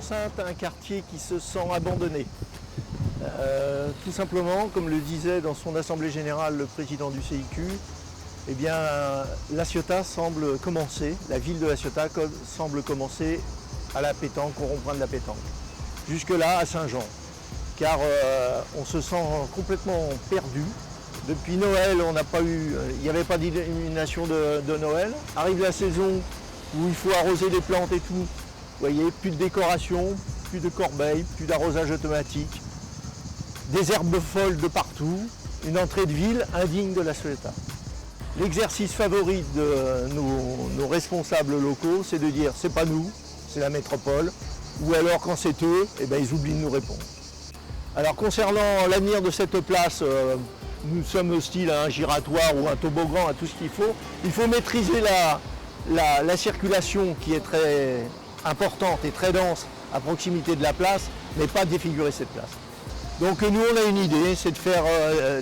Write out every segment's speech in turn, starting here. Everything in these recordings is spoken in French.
Sainte un quartier qui se sent abandonné. Tout simplement, comme le disait dans son assemblée générale le président du CIQ, eh bien, La Ciotat semble commencer, la ville de La Ciotat semble commencer à la pétanque, au rond-point de la pétanque. Jusque-là, à Saint-Jean. Car on se sent complètement perdu. Depuis Noël, il n'y avait pas d'illumination de Noël. Arrive la saison où il faut arroser les plantes et tout. Vous voyez, plus de décoration, plus de corbeilles, plus d'arrosage automatique. Des herbes folles de partout. Une entrée de ville indigne de La Ciotat. L'exercice favori de nos responsables locaux, c'est de dire c'est pas nous, c'est la métropole. Ou alors quand c'est eux, eh ben, ils oublient de nous répondre. Alors concernant l'avenir de cette place, nous sommes hostiles à un giratoire ou un toboggan, à tout ce qu'il faut. Il faut maîtriser la circulation qui est très importante et très dense à proximité de la place, mais pas défigurer cette place. Donc nous on a une idée, c'est de faire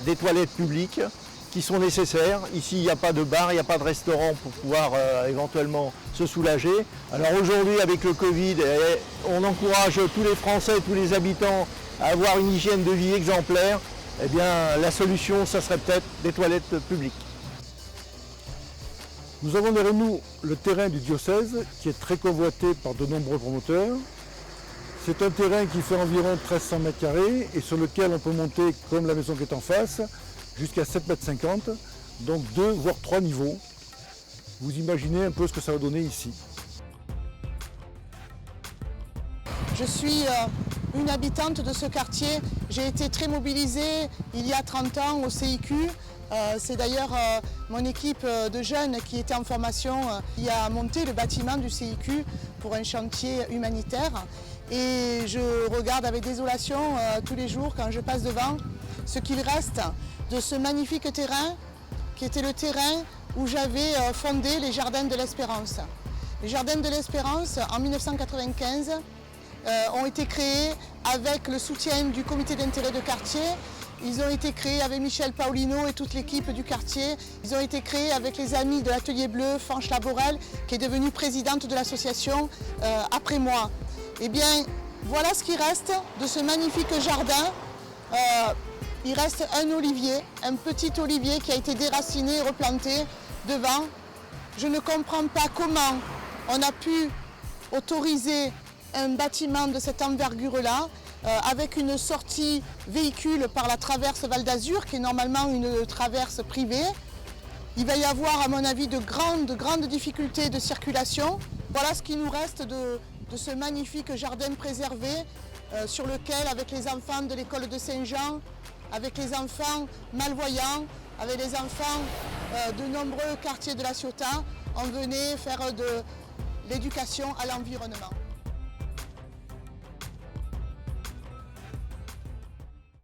des toilettes publiques qui sont nécessaires. Ici il n'y a pas de bar, il n'y a pas de restaurant pour pouvoir éventuellement se soulager. Alors aujourd'hui avec le Covid, on encourage tous les Français, tous les habitants à avoir une hygiène de vie exemplaire. Eh bien la solution ça serait peut-être des toilettes publiques. Nous avons derrière nous le terrain du diocèse qui est très convoité par de nombreux promoteurs. C'est un terrain qui fait environ 1300 mètres carrés et sur lequel on peut monter, comme la maison qui est en face, jusqu'à 7,50 mètres, donc 2 voire 3 niveaux. Vous imaginez un peu ce que ça va donner ici. Je suis une habitante de ce quartier. J'ai été très mobilisée il y a 30 ans au CIQ. C'est d'ailleurs mon équipe de jeunes qui était en formation qui a monté le bâtiment du CIQ pour un chantier humanitaire. Et je regarde avec désolation tous les jours quand je passe devant ce qu'il reste de ce magnifique terrain qui était le terrain où j'avais fondé les Jardins de l'Espérance. Les Jardins de l'Espérance en 1995 ont été créés avec le soutien du comité d'intérêt de quartier. Ils ont été créés avec Michel Paulino et toute l'équipe du quartier. Ils ont été créés avec les amis de l'Atelier Bleu, Fanche Laborel, qui est devenue présidente de l'association après moi. Eh bien, voilà ce qui reste de ce magnifique jardin. Il reste un olivier, un petit olivier qui a été déraciné et replanté devant. Je ne comprends pas comment on a pu autoriser un bâtiment de cette envergure-là, avec une sortie véhicule par la traverse Val d'Azur, qui est normalement une traverse privée. Il va y avoir, à mon avis, de grandes difficultés de circulation. Voilà ce qui nous reste de ce magnifique jardin préservé, sur lequel, avec les enfants de l'école de Saint-Jean, avec les enfants malvoyants, avec les enfants de nombreux quartiers de La Ciotat, on venait faire de l'éducation à l'environnement.